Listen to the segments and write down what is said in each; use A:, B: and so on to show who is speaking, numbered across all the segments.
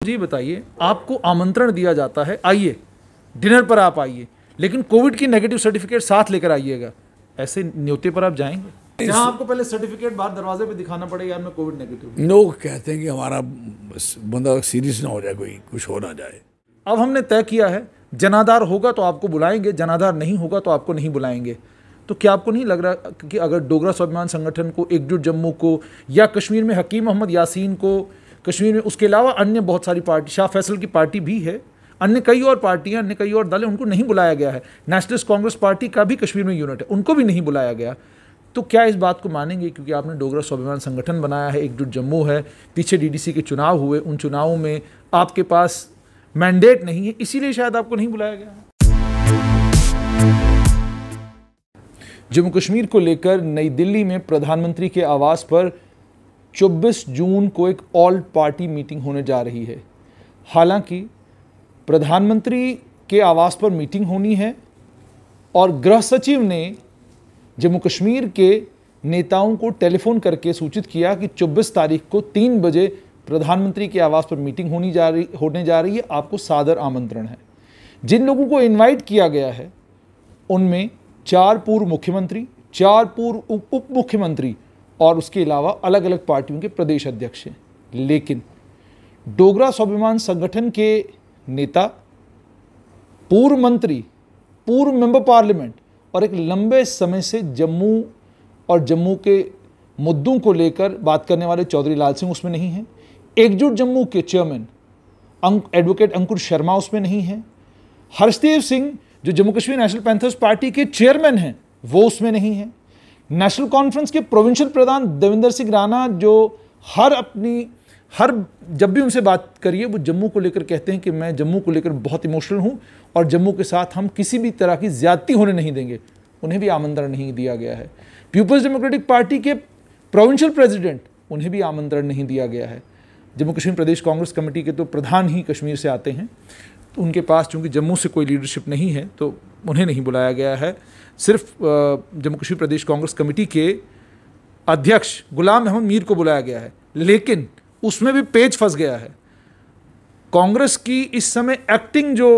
A: जी बताइए, आपको आमंत्रण दिया जाता है, आइए डिनर पर आप आइए, लेकिन कोविड की नेगेटिव सर्टिफिकेट साथ लेकर आइएगा, ऐसे न्योते पर आप जाएंगे जहां आपको पहले सर्टिफिकेट बाहर दरवाजे पे दिखाना पड़ेगा, यार मैं कोविड नेगेटिव।
B: लोग कहते हैं कि हमारा बंदा सीरियस ना हो जाए, कोई कुछ हो ना जाए।
A: अब हमने तय किया है, जनाधार होगा तो आपको बुलाएंगे, जनाधार नहीं होगा तो आपको नहीं बुलाएंगे। तो क्या आपको नहीं लग रहा कि अगर डोगरा स्वाभिमान संगठन को, एकजुट जम्मू को, या कश्मीर में हकीम मोहम्मद यासीन को, कश्मीर में उसके अलावा अन्य बहुत सारी पार्टी, शाह फैसल की पार्टी भी है, अन्य कई और पार्टियां, अन्य कई और दल, उनको नहीं बुलाया गया है। नेशनलिस्ट कांग्रेस पार्टी का भी कश्मीर में यूनिट है, उनको भी नहीं बुलाया गया। तो क्या इस बात को मानेंगे, क्योंकि आपने डोगरा स्वाभिमान संगठन बनाया है, एकजुट जम्मू है, पीछे डीडीसी के चुनाव हुए, उन चुनावों में आपके पास मैंडेट नहीं है, इसीलिए शायद आपको नहीं बुलाया गया। जम्मू कश्मीर को लेकर नई दिल्ली में प्रधानमंत्री के आवास पर 24 जून को एक ऑल पार्टी मीटिंग होने जा रही है। हालांकि प्रधानमंत्री के आवास पर मीटिंग होनी है और गृह सचिव ने जम्मू कश्मीर के नेताओं को टेलीफोन करके सूचित किया कि 24 तारीख को 3 बजे प्रधानमंत्री के आवास पर मीटिंग होने जा रही है, आपको सादर आमंत्रण है। जिन लोगों को इनवाइट किया गया है उनमें 4 पूर्व मुख्यमंत्री, 4 पूर्व उप मुख्यमंत्री और उसके अलावा अलग अलग पार्टियों के प्रदेश अध्यक्ष हैं। लेकिन डोगरा स्वाभिमान संगठन के नेता, पूर्व मंत्री, पूर्व मेंबर पार्लियामेंट और एक लंबे समय से जम्मू और जम्मू के मुद्दों को लेकर बात करने वाले चौधरी लाल सिंह उसमें नहीं हैं। एकजुट जम्मू के चेयरमैन एडवोकेट अंकुर शर्मा उसमें नहीं हैं। हर्षदेव सिंह जो Jammu Kashmir national panthers party के चेयरमैन हैं वो उसमें नहीं हैं। नेशनल कॉन्फ्रेंस के प्रोविंशियल प्रधान देवेंद्र सिंह राणा जो हर जब भी उनसे बात करिए वो जम्मू को लेकर कहते हैं कि मैं जम्मू को लेकर बहुत इमोशनल हूं और जम्मू के साथ हम किसी भी तरह की ज्यादती होने नहीं देंगे, उन्हें भी आमंत्रण नहीं दिया गया है। पीपल्स डेमोक्रेटिक पार्टी के प्रोविंशियल प्रेसिडेंट, उन्हें भी आमंत्रण नहीं दिया गया है। जम्मू कश्मीर प्रदेश कांग्रेस कमेटी के तो प्रधान ही कश्मीर से आते हैं, तो उनके पास चूंकि जम्मू से कोई लीडरशिप नहीं है तो उन्हें नहीं बुलाया गया है। सिर्फ जम्मू कश्मीर प्रदेश कांग्रेस कमेटी के अध्यक्ष गुलाम अहमद मीर को बुलाया गया है, लेकिन उसमें भी पेच फंस गया है। कांग्रेस की इस समय एक्टिंग जो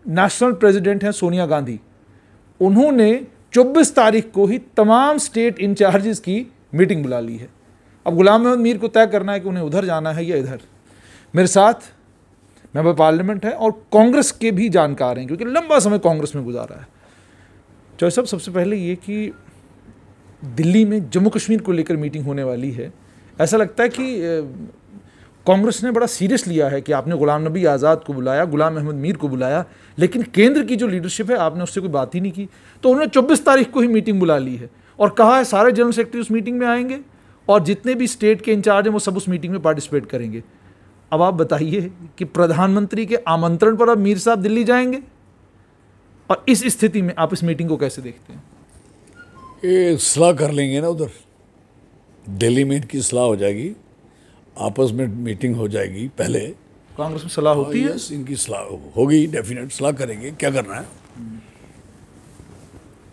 A: नेशनल प्रेसिडेंट हैं सोनिया गांधी, उन्होंने 24 तारीख को ही तमाम स्टेट इंचार्जेस की मीटिंग बुला ली है। अब गुलाम अहमद मीर को तय करना है कि उन्हें उधर जाना है या इधर। मेरे साथ मेंबर पार्लियामेंट है और कांग्रेस के भी जानकार हैं, क्योंकि लंबा समय कांग्रेस में गुजारा है। चौधरी साहब, सबसे पहले ये कि दिल्ली में जम्मू कश्मीर को लेकर मीटिंग होने वाली है, ऐसा लगता है कि कांग्रेस ने बड़ा सीरियस लिया है कि आपने गुलाम नबी आज़ाद को बुलाया, गुलाम अहमद मीर को बुलाया, लेकिन केंद्र की जो लीडरशिप है आपने उससे कोई बात ही नहीं की। तो उन्होंने 24 तारीख को ही मीटिंग बुला ली है और कहा है सारे जनरल सेक्रेटरी उस मीटिंग में आएंगे और जितने भी स्टेट के इंचार्ज हैं वो सब उस मीटिंग में पार्टिसिपेट करेंगे। अब आप बताइए कि प्रधानमंत्री के आमंत्रण पर अब मीर साहब दिल्ली जाएंगे, और इस स्थिति में आप इस मीटिंग को कैसे देखते हैं?
B: ये सलाह कर लेंगे ना, उधर दिल्ली में इनकी सलाह हो जाएगी, आपस में मीटिंग हो जाएगी। पहले
A: कांग्रेस में सलाह होती है,
B: इनकी सलाह होगी, डेफिनेट सलाह करेंगे क्या करना है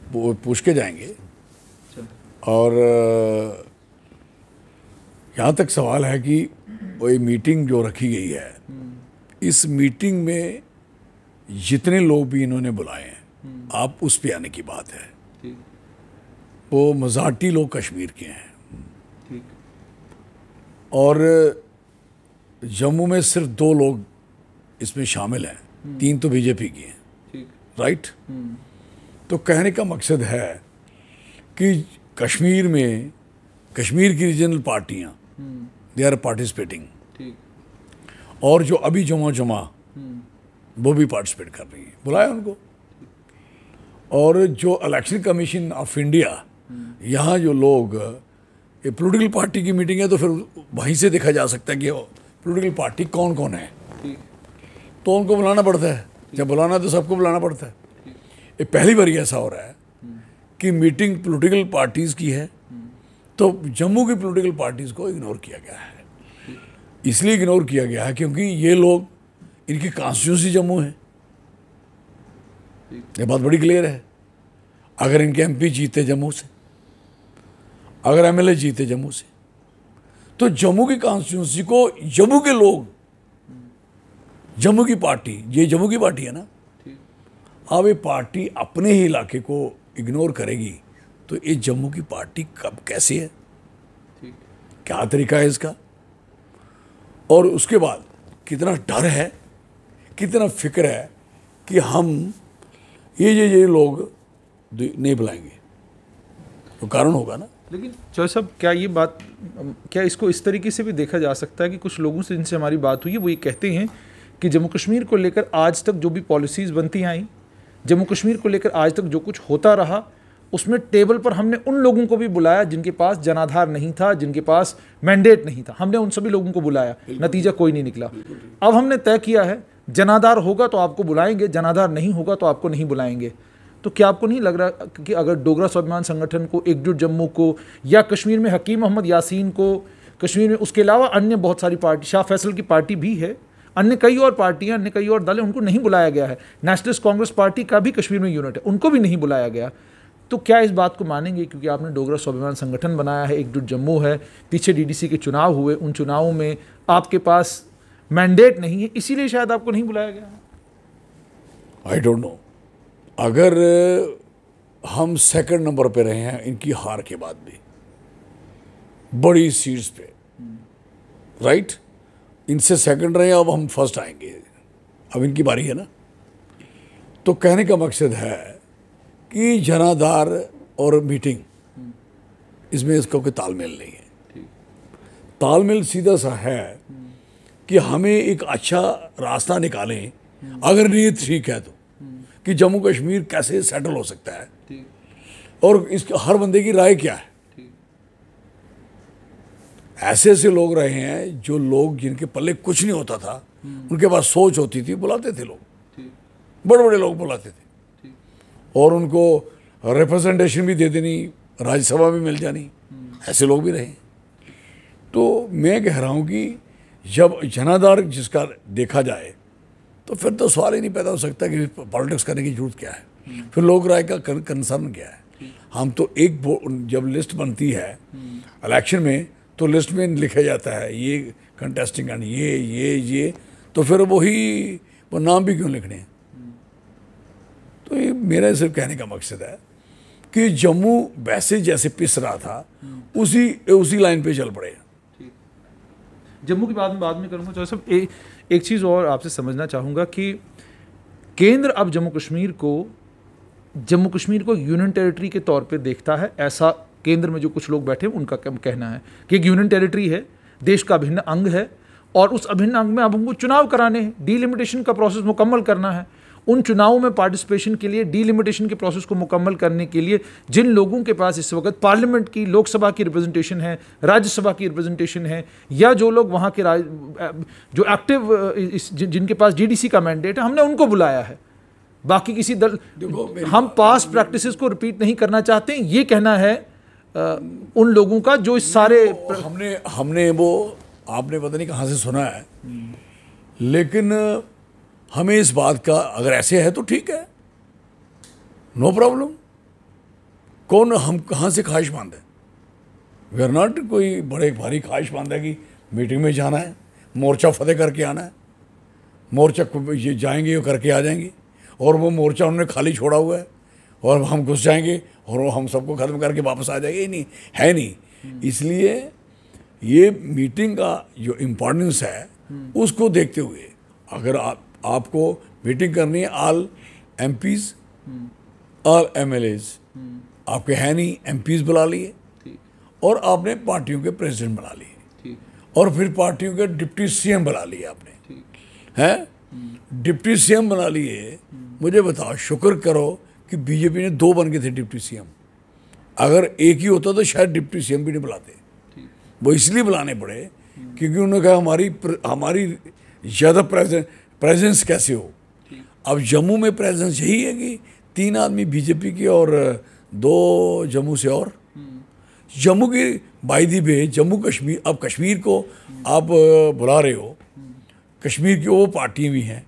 B: वो पूछ के जाएंगे। और यहाँ तक सवाल है कि वही मीटिंग जो रखी गई है, इस मीटिंग में जितने लोग भी इन्होंने बुलाए हैं, आप उस पे आने की बात है। वो मज़ाटी लोग कश्मीर के हैं और जम्मू में सिर्फ 2 लोग इसमें शामिल हैं, 3 तो बीजेपी की हैं, राइट। तो कहने का मकसद है कि कश्मीर में कश्मीर की रीजनल पार्टियां दे आर पार्टिसिपेटिंग, और जो अभी जमा वो भी पार्टिसिपेट कर रही हैं, बुलाया उनको। और जो इलेक्शन कमीशन ऑफ इंडिया, यहाँ जो लोग, ये पॉलिटिकल पार्टी की मीटिंग है तो फिर वहीं से देखा जा सकता है कि पॉलिटिकल पार्टी कौन कौन है, तो उनको बुलाना पड़ता है। जब बुलाना तो सबको बुलाना पड़ता है। ये पहली बार ऐसा हो रहा है कि मीटिंग पॉलिटिकल पार्टीज़ की है तो जम्मू की पॉलिटिकल पार्टीज़ को इग्नोर किया गया है। इसलिए इग्नोर किया गया है क्योंकि ये लोग, इनकी कॉन्स्टिट्यूंसी जम्मू है, ये बात बड़ी क्लियर है। अगर इनके एमपी जीते जम्मू से, अगर एमएलए जीते जम्मू से, तो जम्मू की कॉन्स्टिट्यूंसी को जम्मू के लोग जम्मू की पार्टी, ये जम्मू की पार्टी है ना, अब ये पार्टी अपने ही इलाके को इग्नोर करेगी तो ये जम्मू की पार्टी कब कैसे है, क्या तरीका है इसका? और उसके बाद कितना डर है, कितना फिक्र है कि हम ये लोग नहीं बुलाएंगे, तो कारण होगा ना।
A: लेकिन चौधरी साहब, क्या इसको इस तरीके से भी देखा जा सकता है कि कुछ लोगों से जिनसे हमारी बात हुई है वो ये कहते हैं कि जम्मू कश्मीर को लेकर आज तक जो भी पॉलिसीज़ बनती आई, जम्मू कश्मीर को लेकर आज तक जो कुछ होता रहा, उसमें टेबल पर हमने उन लोगों को भी बुलाया जिनके पास जनाधार नहीं था, जिनके पास मैंडेट नहीं था, हमने उन सभी लोगों को बुलाया, नतीजा कोई नहीं निकला। अब हमने तय किया है जनाधार होगा तो आपको बुलाएंगे, जनाधार नहीं होगा तो आपको नहीं बुलाएंगे। तो क्या आपको नहीं लग रहा कि अगर डोगरा स्वाभिमान संगठन को, एकजुट जम्मू को, या कश्मीर में हकीम मोहम्मद यासीन को, कश्मीर में उसके अलावा अन्य बहुत सारी पार्टी, शाह फैसल की पार्टी भी है, अन्य कई और पार्टियां, अन्य कई और दल हैं, उनको नहीं बुलाया गया है। नेशनलिस्ट कांग्रेस पार्टी का भी कश्मीर में यूनिट है, उनको भी नहीं बुलाया गया। तो क्या इस बात को मानेंगे, क्योंकि आपने डोगरा स्वाभिमान संगठन बनाया है, एकजुट जम्मू है, पीछे डीडीसी के चुनाव हुए, उन चुनावों में आपके पास मैंडेट नहीं है, इसीलिए शायद आपको नहीं बुलाया गया?
B: I don't know. अगर हम सेकंड नंबर पे रहे हैं इनकी हार के बाद भी बड़ी सीट्स पे, राइट, इनसे सेकंड रहे, अब हम फर्स्ट आएंगे, अब इनकी बारी है ना। तो कहने का मकसद है कि जनाधार और मीटिंग, इसमें इसका कोई तालमेल नहीं है। तालमेल सीधा सा है कि हमें एक अच्छा रास्ता निकालें, अगर नीयत ठीक है तो, कि जम्मू कश्मीर कैसे सेटल हो सकता है और इसका हर बंदे की राय क्या है। ऐसे ऐसे लोग रहे हैं जो लोग जिनके पल्ले कुछ नहीं होता था, उनके पास सोच होती थी, बुलाते थे लोग, बड़े बड़े लोग बुलाते थे, और उनको रिप्रेजेंटेशन भी दे देनी, राज्यसभा भी मिल जानी, ऐसे लोग भी रहे। तो मैं कह रहा हूँ कि जब जनाधार जिसका देखा जाए तो फिर तो सवाल ही नहीं पैदा हो सकता कि पॉलिटिक्स करने की जरूरत क्या है, फिर लोक राय का कंसर्न क्या है। हम तो एक जब लिस्ट बनती है इलेक्शन में, तो लिस्ट में लिखा जाता है ये कंटेस्टिंग एंड ये, तो फिर वही वो नाम भी क्यों लिखने हैं। तो ये मेरा सिर्फ कहने का मकसद है कि जम्मू वैसे जैसे पिस रहा था उसी लाइन पे चल पड़े।
A: जम्मू की बात में बाद में करूँगा। चौधरी साहब, एक चीज़ और आपसे समझना चाहूँगा कि केंद्र अब जम्मू कश्मीर को यूनियन टेरिटरी के तौर पे देखता है, ऐसा केंद्र में जो कुछ लोग बैठे हैं उनका कहना है कि एक यूनियन टेरिटरी है, देश का अभिन्न अंग है, और उस अभिन्न अंग में अब हमको चुनाव कराने हैं, डीलिमिटेशन का प्रोसेस मुकम्मल करना है। उन चुनावों में पार्टिसिपेशन के लिए, डीलिमिटेशन के प्रोसेस को मुकम्मल करने के लिए जिन लोगों के पास इस वक्त पार्लियामेंट की, लोकसभा की रिप्रेजेंटेशन है, राज्यसभा की रिप्रेजेंटेशन है, या जो लोग वहाँ के जो एक्टिव जिनके पास डीडीसी का मैंडेट है, हमने उनको बुलाया है। बाकी किसी दल, हम पास्ट प्रैक्टिसेस को रिपीट नहीं करना चाहते, ये कहना है उन लोगों का जो इस सारे
B: हमने वो आपने पता नहीं कहाँ से सुना है, लेकिन हमें इस बात का अगर ऐसे है तो ठीक है, नो प्रॉब्लम। कौन हम कहाँ से ख्वाहिश मंद है, वी आर नॉट कोई बड़े भारी ख्वाहिश मंद है कि मीटिंग में जाना है, मोर्चा फतेह करके आना है, मोर्चा ये जाएंगे वो करके आ जाएंगे, और वो मोर्चा उन्होंने खाली छोड़ा हुआ है और हम घुस जाएंगे और वो हम सबको खत्म करके वापस आ जाएंगे, नहीं है नहीं। इसलिए ये मीटिंग का जो इम्पोर्टेंस है उसको देखते हुए अगर आपको मीटिंग करनी है, ऑल एमपीज ऑल एमएलएज आपके हैं नहीं, एमपीज बुला लिए और आपने पार्टियों के प्रेसिडेंट बुला लिए और फिर पार्टियों के डिप्टी सीएम बुला लिए आपने, हैं डिप्टी सीएम बना लिए। मुझे बताओ, शुक्र करो कि बीजेपी ने 2 बन गए थे डिप्टी सीएम, अगर एक ही होता तो शायद डिप्टी सीएम भी नहीं बुलाते। वो इसलिए बुलाने पड़े क्योंकि उन्होंने कहा हमारी ज़्यादा प्रेजेंस कैसे हो। अब जम्मू में प्रेजेंस यही है कि 3 आदमी बीजेपी के और 2 जम्मू से, और जम्मू की by the way Jammu Kashmir, अब कश्मीर को आप बुला रहे हो, कश्मीर की वो पार्टियाँ भी हैं,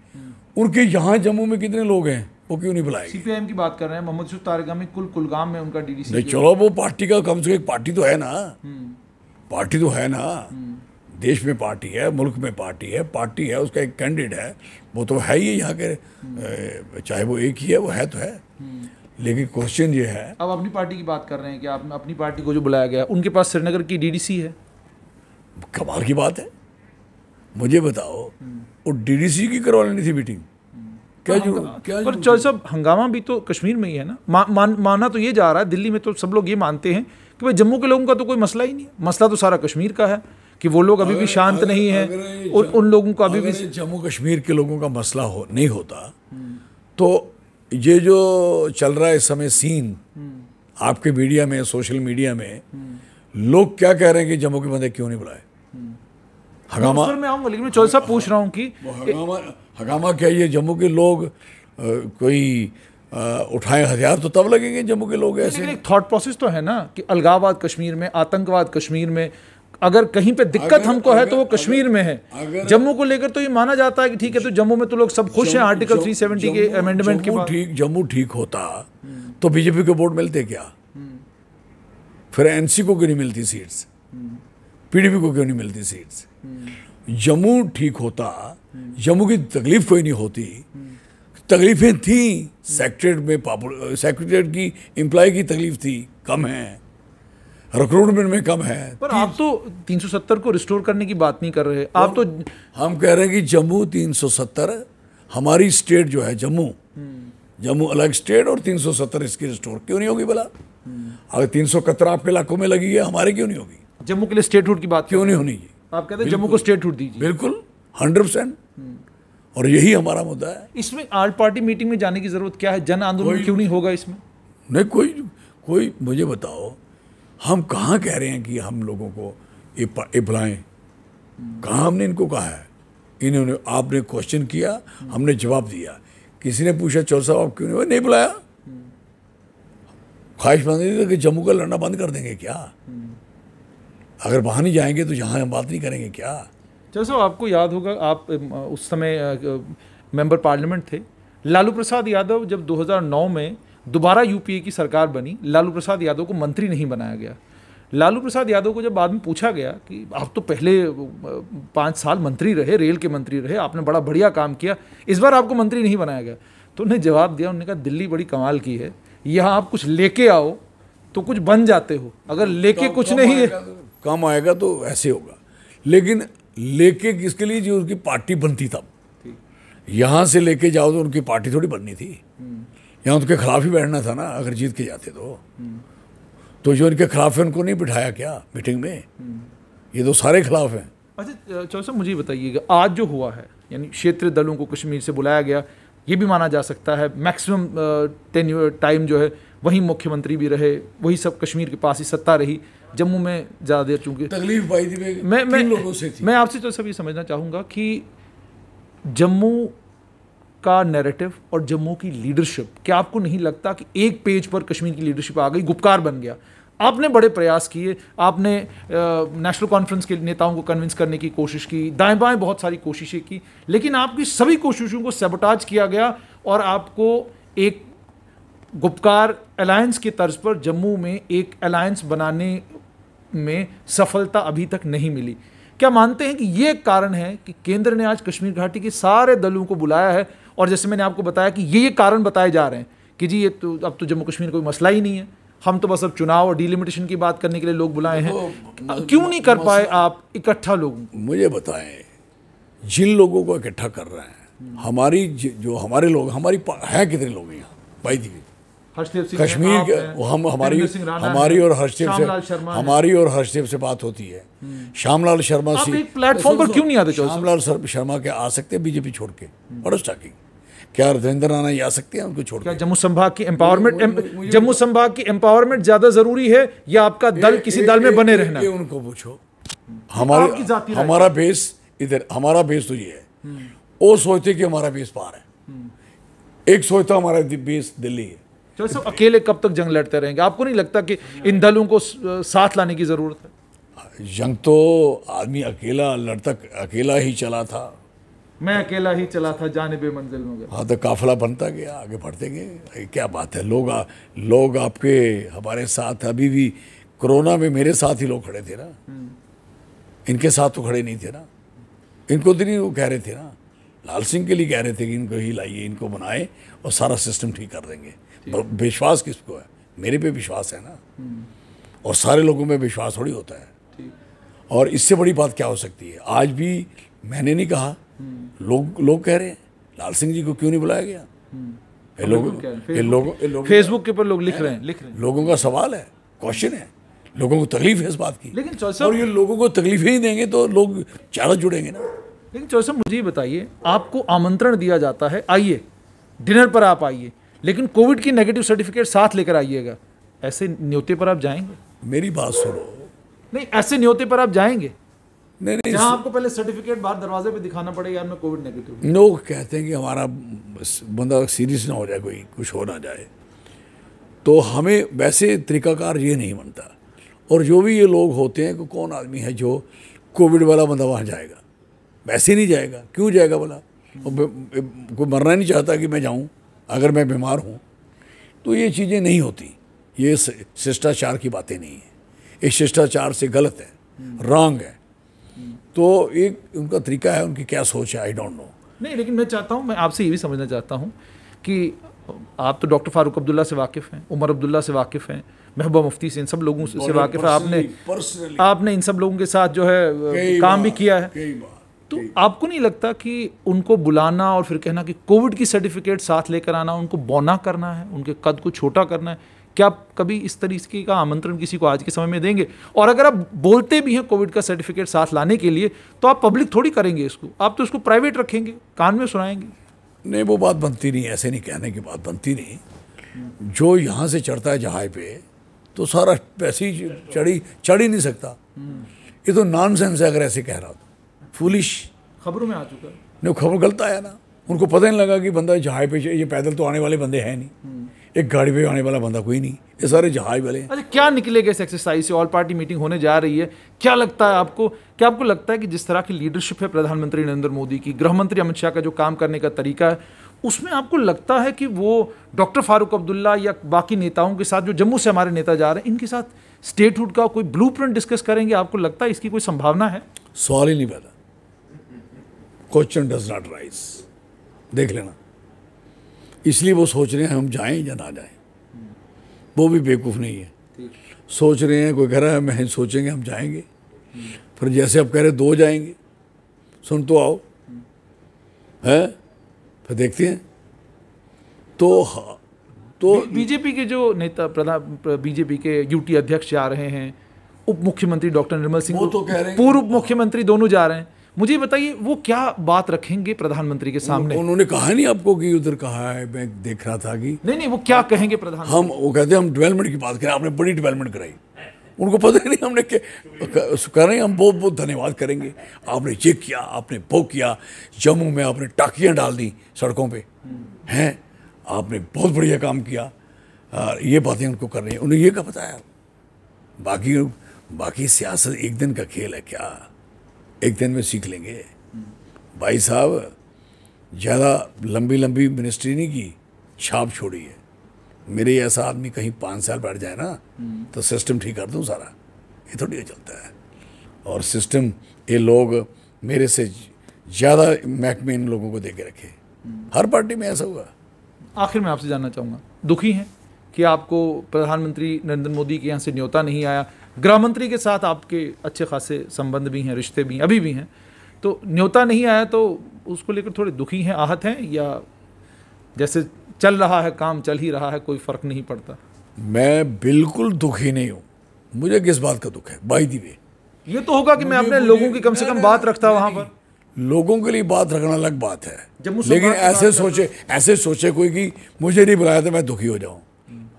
B: उनके यहाँ जम्मू में कितने लोग हैं, वो क्यों नहीं बुलाएंगे।
A: सीपीआईएम की बात कर रहे हैं, मोहम्मद यूसुफ तारिगामी कुलगाम में उनका डीडीसी।
B: नहीं चलो, वो पार्टी का कम से कम एक पार्टी तो है ना, पार्टी तो है ना। देश में पार्टी है, मुल्क में पार्टी है, उसका एक कैंडिडेट है, वो तो है ही यहाँ के, चाहे वो एक ही है, वो है तो है। लेकिन क्वेश्चन ये है,
A: अब अपनी पार्टी की बात कर रहे हैं कि आप अपनी पार्टी को जो बुलाया गया, उनके पास श्रीनगर की डीडीसी है।
B: कमाल की बात है। मुझे बताओ, वो डीडीसी की करवा लेनी थी मीटिंग, क्या
A: पर चौधरी साहब, हंगामा भी तो कश्मीर में ही है ना। माना तो ये जा रहा है, दिल्ली में तो सब लोग ये मानते हैं कि भाई जम्मू के लोगों का तो कोई मसला ही नहीं है, मसला तो सारा कश्मीर का है, कि वो लोग अभी भी शांत नहीं है, उन लोगों को अभी भी।
B: जम्मू कश्मीर के लोगों का मसला नहीं होता तो ये जो चल रहा है इस समय सीन आपके मीडिया में, सोशल मीडिया में, लोग क्या कह रहे हैं कि जम्मू के बंदे क्यों नहीं बुलाए। हंगामा
A: मैं आऊंगा, लेकिन मैं चौधरी साहब पूछ रहा हूँ कि
B: हंगामा क्या, ये जम्मू के लोग कोई उठाए हथियार तो तब लगेंगे जम्मू के लोग ऐसे।
A: एक थॉट प्रोसेस तो है ना कि अलगाववाद कश्मीर में, आतंकवाद कश्मीर में, अगर कहीं पे दिक्कत हमको है तो वो कश्मीर में है। जम्मू को लेकर तो ये माना जाता है कि ठीक है, तो जम्मू में तो लोग सब खुश हैं आर्टिकल 370 के अमेंडमेंट के बाद।
B: जम्मू ठीक होता तो बीजेपी को वोट मिलते क्या, फिर एनसी को क्यों नहीं मिलती सीट्स, पीडीपी को क्यों नहीं मिलती सीट्स। जम्मू ठीक होता, जम्मू की तकलीफ कोई नहीं होती, तकलीफें थी सेक्रेटरीट की एम्प्लॉय की तकलीफ थी, कम है, रिक्रूटमेंट में कम है।
A: पर आप तो 370 को रिस्टोर करने की बात नहीं कर रहे, आप तो
B: हम कह रहे हैं कि जम्मू 370 हमारी स्टेट जो है जम्मू अलग स्टेट और 370 इसकी रिस्टोर क्यों नहीं होगी भला। अगर 371 आपके इलाकों में लगी है, हमारे क्यों नहीं होगी।
A: जम्मू के लिए स्टेटहुड की बात
B: क्यों नहीं होनी।
A: आप कहते हैं जम्मू को स्टेटहुड दीजिए।
B: बिल्कुल 100%, और यही हमारा मुद्दा है।
A: इसमें ऑल पार्टी मीटिंग में जाने की जरूरत क्या है, जन आंदोलन क्यों नहीं होगा इसमें।
B: नहीं, कोई मुझे बताओ, हम कहाँ कह रहे हैं कि हम लोगों को ये बुलाएं, कहाँ हमने इनको कहा है। इन्होंने, आपने क्वेश्चन किया, हमने जवाब दिया। किसी ने पूछा चौधरी साहब आप क्यों नहीं बुलाया, ख्वाहिशमंद थी कि जम्मू का लड़ना बंद कर देंगे क्या, अगर वहाँ नहीं जाएंगे तो यहाँ हम बात नहीं करेंगे क्या।
A: चलो साहब, आपको याद होगा, आप उस समय मेंबर पार्लियामेंट थे। लालू प्रसाद यादव जब 2009 में दोबारा यूपीए की सरकार बनी, लालू प्रसाद यादव को मंत्री नहीं बनाया गया। लालू प्रसाद यादव को जब बाद में पूछा गया कि आप तो पहले 5 साल मंत्री रहे, रेल के मंत्री रहे, आपने बड़ा बढ़िया काम किया, इस बार आपको मंत्री नहीं बनाया गया, तो उन्हें जवाब दिया, उन्होंने कहा दिल्ली बड़ी कमाल की है, यहाँ आप कुछ लेके आओ तो कुछ बन जाते हो, अगर लेके कुछ नहीं है,
B: कम आएगा तो ऐसे होगा। लेकिन लेके किसके लिए, जो उनकी पार्टी बनती तब, यहाँ से लेके जाओ तो उनकी पार्टी थोड़ी बननी थी, यहाँ उनके खिलाफ ही बैठना था ना, अगर जीत के जाते तो जो इनके खिलाफ है उनको नहीं बिठाया क्या मीटिंग में, ये तो सारे खिलाफ हैं।
A: अच्छा चौधरी साहब, मुझे बताइएगा, आज जो हुआ है, यानी क्षेत्रीय दलों को कश्मीर से बुलाया गया, ये भी माना जा सकता है मैक्सिमम टाइम जो है वहीं मुख्यमंत्री भी रहे, वही सब कश्मीर के पास ही सत्ता रही, जम्मू में ज़्यादा देर, चूंकि
B: तकलीफ भाई थी मैं लोगों से थी।
A: मैं आपसे तो सब ये समझना चाहूँगा कि जम्मू का नैरेटिव और जम्मू की लीडरशिप, क्या आपको नहीं लगता कि एक पेज पर कश्मीर की लीडरशिप आ गई, गुपकार बन गया। आपने बड़े प्रयास किए, आपने नेशनल कॉन्फ्रेंस के नेताओं को कन्विंस करने की कोशिश की, दाएं बाएं बहुत सारी कोशिशें की, लेकिन आपकी सभी कोशिशों को सैबोटाज किया गया और आपको एक गुपकार अलायंस के तर्ज पर जम्मू में एक अलायंस बनाने में सफलता अभी तक नहीं मिली। क्या मानते हैं कि ये कारण है कि केंद्र ने आज कश्मीर घाटी के सारे दलों को बुलाया है, और जैसे मैंने आपको बताया कि ये कारण बताए जा रहे हैं कि जी ये तो अब तो जम्मू कश्मीर कोई मसला ही नहीं है, हम तो बस अब चुनाव और डिलिमिटेशन की बात करने के लिए लोग बुलाए हैं। क्यों नहीं कर पाए आप इकट्ठा लोगों को?
B: मुझे बताएं, जिन लोगों को इकट्ठा कर रहे हैं, हमारी जो हमारे लोग, हमारी है कितने लोग यहाँ भाई दी कश्मीर के, हमारी और हर्षदेव से बात होती है, श्यामलाल शर्मा से
A: प्लेटफॉर्म पर क्यों नहीं आते?
B: श्यामलाल शर्मा के आ सकते हैं बीजेपी छोड़ के, बड़ा स्टॉकिंग। क्या रविंद्र राणा आ सकते हैं उनको छोड़ के?
A: जम्मू संभाग की एम्पावरमेंट, जम्मू संभाग की एम्पावरमेंट ज्यादा जरूरी है या आपका दल किसी दल में बने रहना?
B: उनको पूछो। हमारा बेस इधर, हमारा बेस तो ये है, वो सोचते कि हमारा बेस पार है, एक सोचता हमारा बेस दिल्ली है।
A: तो सब अकेले कब तक जंग लड़ते रहेंगे? आपको नहीं लगता कि इन दलों को साथ लाने की जरूरत है?
B: जंग तो आदमी अकेला लड़ता, अकेला ही चला था,
A: मैं अकेला ही चला था जाने बेमंजिल में।
B: हाँ, तो काफिला बनता गया, आगे बढ़ते गए। क्या बात है, लोग आपके हमारे साथ, अभी भी कोरोना में मेरे साथ ही लोग खड़े थे ना, इनके साथ तो खड़े नहीं थे ना, इनको तो नहीं वो कह रहे थे ना, लाल सिंह के लिए कह रहे थे कि इनको ही लाइए, इनको बनाए और सारा सिस्टम ठीक कर देंगे। विश्वास किसको है? मेरे पे विश्वास है ना, और सारे लोगों में विश्वास थोड़ी होता है। और इससे बड़ी बात क्या हो सकती है? आज भी मैंने नहीं कहा, लोग कह रहे हैं लाल सिंह जी को क्यों नहीं बुलाया गया।
A: फेसबुक के ऊपर लोग लिख रहे हैं।
B: लोगों का सवाल है, क्वेश्चन है, लोगों को तकलीफ है इस बात की।
A: लेकिन
B: और ये लोगों को तकलीफ ही देंगे तो लोग ज़्यादा जुड़ेंगे ना।
A: लेकिन चौधरी साहब मुझे ये बताइए, आपको आमंत्रण दिया जाता है, आइए डिनर पर आप आइए, लेकिन कोविड की नेगेटिव सर्टिफिकेट साथ लेकर आइएगा, ऐसे न्योते पर आप जाएंगे?
B: मेरी बात सुनो।
A: नहीं, ऐसे न्योते पर आप जाएंगे?
B: नहीं,
A: जहां आपको पहले सर्टिफिकेट बाहर दरवाजे पे दिखाना पड़ेगा, यार मैं कोविड नेगेटिव।
B: लोग कहते हैं कि हमारा बंदा सीरियस ना हो जाए, कोई कुछ हो ना जाए, तो हमें वैसे तरीकाकार ये नहीं बनता। और जो भी ये लोग होते हैं कि कौन आदमी है जो कोविड वाला बंदा वहाँ जाएगा? वैसे नहीं जाएगा, क्यों जाएगा बोला? कोई मरना नहीं चाहता कि मैं जाऊँ अगर मैं बीमार हूँ, तो ये चीज़ें नहीं होती। ये शिष्टाचार की बातें नहीं है, ये शिष्टाचार से गलत है, रॉन्ग है। तो एक उनका तरीका है, उनकी क्या सोच है, आई डोंट नो।
A: नहीं, लेकिन मैं चाहता हूँ, मैं आपसे ये भी समझना चाहता हूँ कि आप तो डॉक्टर फारूक अब्दुल्ला से वाकिफ़ हैं, उमर अब्दुल्ला से वाकिफ़ हैं, महबूबा मुफ्ती से, इन सब लोगों से वाकिफ़ है। आपने इन सब लोगों के साथ जो है काम भी किया है। तो आपको नहीं लगता कि उनको बुलाना और फिर कहना कि कोविड की सर्टिफिकेट साथ लेकर आना, उनको बौना करना है, उनके कद को छोटा करना है? क्या आप कभी इस तरीके का आमंत्रण किसी को आज के समय में देंगे? और अगर आप बोलते भी हैं कोविड का सर्टिफिकेट साथ लाने के लिए, तो आप पब्लिक थोड़ी करेंगे इसको, आप तो इसको प्राइवेट रखेंगे, कान में सुनाएंगे।
B: नहीं, वो बात बनती नहीं, ऐसे नहीं कहने की बात बनती नहीं। जो यहाँ से चढ़ता है जहाज पे, तो सारा पैसे ही चढ़ ही नहीं सकता। ये तो नॉनसेंस है अगर ऐसे कह रहा, तो फूलिश।
A: खबरों में आ चुका है।
B: नहीं, खबर गलत आया ना, उनको पता नहीं लगा कि बंदा जहाज पे, ये पैदल तो आने वाले बंदे हैं नहीं, एक गाड़ी पे आने वाला बंदा कोई नहीं, ये सारे जहाज वाले।
A: अच्छा, क्या निकलेगा इस एक्सरसाइज से? ऑल पार्टी मीटिंग होने जा रही है, क्या लगता है आपको? क्या आपको लगता है कि जिस तरह की लीडरशिप है प्रधानमंत्री नरेंद्र मोदी की, गृह मंत्री अमित शाह का जो काम करने का तरीका है, उसमें आपको लगता है कि वो डॉक्टर फारूक अब्दुल्ला या बाकी नेताओं के साथ, जो जम्मू से हमारे नेता जा रहे हैं, इनके साथ स्टेटहुड का कोई ब्लूप्रिंट डिस्कस करेंगे? आपको लगता है इसकी कोई संभावना है?
B: सवाल ही नहीं पैदा, क्वेश्चन डज नॉट राइज। देख लेना, इसलिए वो सोच रहे हैं हम जाएं या ना जाएं। वो भी बेवकूफ़ नहीं है, सोच रहे हैं, कोई कह रहा है मैं सोचेंगे हम जाएंगे, फिर जैसे आप कह रहे 2 जाएंगे, सुन तो आओ, है फिर देखते हैं। तो
A: बीजेपी के जो नेता, बीजेपी के यूटी अध्यक्ष जा रहे हैं, उप मुख्यमंत्री डॉक्टर निर्मल सिंह,
B: तो कह रहे हैं,
A: पूर्व मुख्यमंत्री दोनों जा रहे हैं। मुझे बताइए वो क्या बात रखेंगे प्रधानमंत्री के सामने?
B: उन्होंने कहा नहीं आपको कि उधर कहा है? मैं देख रहा था कि
A: नहीं, वो क्या कहेंगे प्रधानमंत्री?
B: वो कहते हैं हम डेवलपमेंट की बात करें, आपने बड़ी डेवलपमेंट कराई। उनको पता ही नहीं हमने कर रहे हैं, हम बहुत बहुत धन्यवाद करेंगे, आपने ये किया, आपने वो किया, जम्मू में आपने टाकियाँ डाल दी सड़कों पे, हैं, आपने बहुत बढ़िया काम किया। ये बातें उनको कर रही हैं, उन्हें ये क्या पता है? बाकी सियासत एक दिन का खेल है क्या? एक दिन में सीख लेंगे भाई साहब। ज़्यादा लंबी मिनिस्ट्री नहीं की, छाप छोड़ी है। मेरे ऐसा आदमी कहीं 5 साल बैठ जाए ना, तो सिस्टम ठीक कर दूँ सारा, ये थोड़ी चलता है। और सिस्टम, ये लोग मेरे से ज़्यादा महकमे इन लोगों को दे के रखे, हर पार्टी में ऐसा हुआ।
A: आखिर में आपसे जानना चाहूँगा, दुखी हैं कि आपको प्रधानमंत्री नरेंद्र मोदी के यहाँ से न्योता नहीं आया? गृह मंत्री के साथ आपके अच्छे खासे संबंध भी हैं, रिश्ते भी अभी भी हैं, तो न्योता नहीं आया तो उसको लेकर थोड़े दुखी हैं, आहत हैं, या जैसे चल रहा है काम चल ही रहा है, कोई फर्क नहीं पड़ता?
B: मैं बिल्कुल दुखी नहीं हूँ। मुझे किस बात का दुख है? बाय द वे,
A: ये तो होगा कि मैं अपने लोगों की कम से कम बात रखता वहाँ पर।
B: लोगों के लिए बात रखना अलग बात है, लेकिन ऐसे सोचे कोई कि मुझे नहीं बुलाया तो मैं दुखी हो जाऊँ।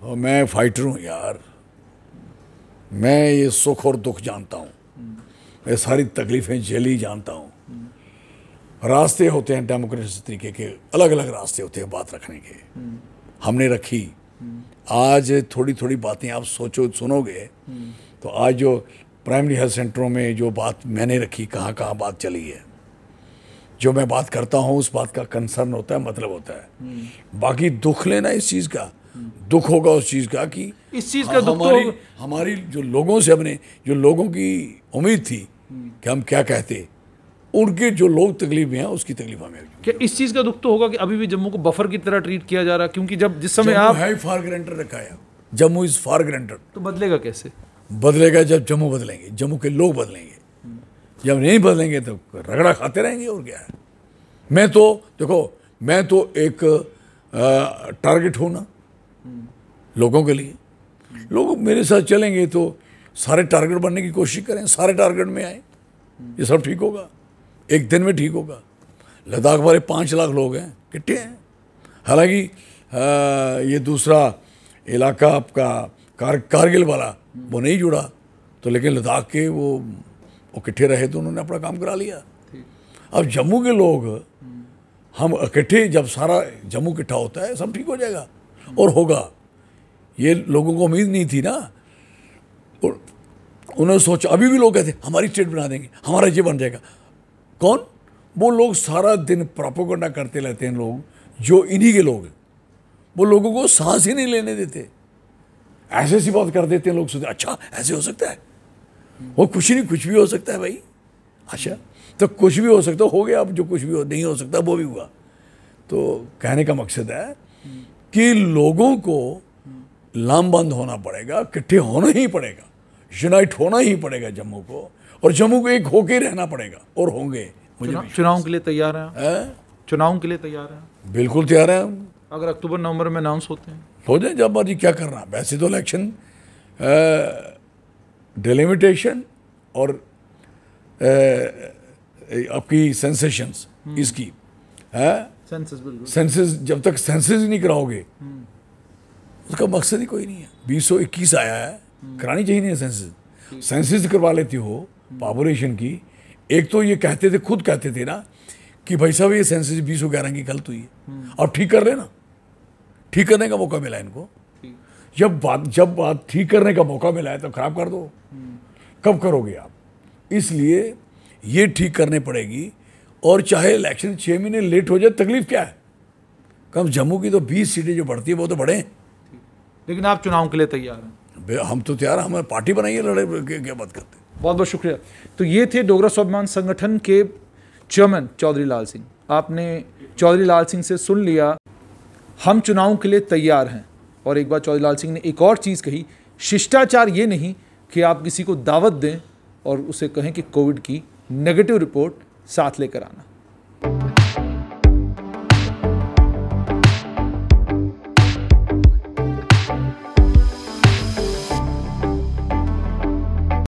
B: और मैं फाइटर हूँ यार, मैं ये सुख और दुख जानता हूँ, मैं सारी तकलीफ़ें झेली जानता हूँ। रास्ते होते हैं डेमोक्रेसी तरीके के, अलग अलग रास्ते होते हैं बात रखने के, हमने रखी। आज थोड़ी थोड़ी बातें आप सुनोगे तो आज जो प्राइमरी हेल्थ सेंटरों में जो बात मैंने रखी, कहाँ कहाँ बात चली है, जो मैं बात करता हूँ उस बात का कंसर्न होता है, मतलब होता है। बाकी दुख लेना इस चीज़ का, दुख होगा उस चीज़ का कि
A: इस चीज़ का दुख
B: हमारी जो लोगों से, हमने जो लोगों की उम्मीद थी कि हम क्या कहते, उनके जो लोग तकलीफ में हैं उसकी तकलीफ हमें।
A: क्या इस चीज़ का दुख तो होगा कि अभी भी जम्मू को बफर की तरह ट्रीट किया जा रहा है, क्योंकि जब जिस समय आप
B: है फॉर ग्रांटेड रखा है, जम्मू इज फॉर ग्रांटेड।
A: तो बदलेगा कैसे?
B: बदलेगा जब जम्मू बदलेंगे, जम्मू के लोग बदलेंगे। जब नहीं बदलेंगे तो रगड़ा खाते रहेंगे, और क्या है। मैं तो एक टारगेट हूँ ना लोगों के लिए। लोग मेरे साथ चलेंगे तो सारे टारगेट बनने की कोशिश करें, सारे टारगेट में आए, ये सब ठीक होगा, एक दिन में ठीक होगा। लद्दाख वाले 5 लाख लोग हैं, कितने हैं। हालांकि ये दूसरा इलाका आपका कारगिल वाला वो नहीं जुड़ा, तो लेकिन लद्दाख के वो इकट्ठे रहे तो उन्होंने अपना काम करा लिया। अब जम्मू के लोग हम इकट्ठे, जब सारा जम्मू इकट्ठा होता है सब ठीक हो जाएगा और होगा। ये लोगों को उम्मीद नहीं थी ना, और उन्होंने सोचा, अभी भी लोग कहते हमारी स्टेट बना देंगे, हमारा ये बन जाएगा। कौन? वो लोग सारा दिन प्रोपेगेंडा करते रहते हैं लोग, जो इन्हीं के लोग हैं। वो लोगों को सांस ही नहीं लेने देते, ऐसे सी बात कर देते हैं। लोग सोचते अच्छा ऐसे हो सकता है, वो कुछ नहीं, कुछ भी हो सकता है भाई। अच्छा तो कुछ भी हो सकता हो गया, अब जो कुछ भी नहीं हो सकता वो भी हुआ। तो कहने का मकसद है कि लोगों को लामबंद होना पड़ेगा, इकट्ठे होना ही पड़ेगा, यूनाइट होना ही पड़ेगा जम्मू को, और जम्मू को एक होके रहना पड़ेगा, और होंगे।
A: चुनाव के लिए तैयार हैं? चुनाव के लिए तैयार हैं?
B: बिल्कुल तैयार हैं।
A: अगर अक्टूबर नवंबर में अनाउंस होते हैं
B: हो जाए, जब मर्जी, क्या करना। वैसे तो इलेक्शन डिलिमिटेशन और आपकी सेंसेशंस इसकी है, सेंसस जब तक सेंसस ही नहीं कराओगे उसका मकसद ही कोई नहीं है। 2021 आया है, करानी चाहिए नहीं सेंसस। सेंसस करवा लेती हो पॉपुलेशन की। एक तो ये कहते थे, खुद कहते थे ना कि भाई साहब ये सेंसस 2011 की गलत हुई है, अब ठीक कर लेना। ठीक करने का मौका मिला इनको, जब बात ठीक करने का मौका मिला है तो खराब कर दो। कब करोगे आप? इसलिए ये ठीक करने पड़ेगी, और चाहे इलेक्शन 6 महीने लेट हो जाए, तकलीफ क्या है। कम जम्मू की तो 20 सीटें जो बढ़ती है वो तो बढ़े।
A: लेकिन आप चुनाव के लिए तैयार हैं?
B: हम तो तैयार, हमें पार्टी बनाइए, लड़े क्या बात करते।
A: बहुत बहुत शुक्रिया। तो ये थे डोगरा स्वाभिमान संगठन के चेयरमैन चौधरी लाल सिंह। आपने चौधरी लाल सिंह से सुन लिया हम चुनाव के लिए तैयार हैं, और एक बार चौधरी लाल सिंह ने एक और चीज़ कही, शिष्टाचार ये नहीं कि आप किसी को दावत दें और उसे कहें कि कोविड की नेगेटिव रिपोर्ट साथ लेकर आना।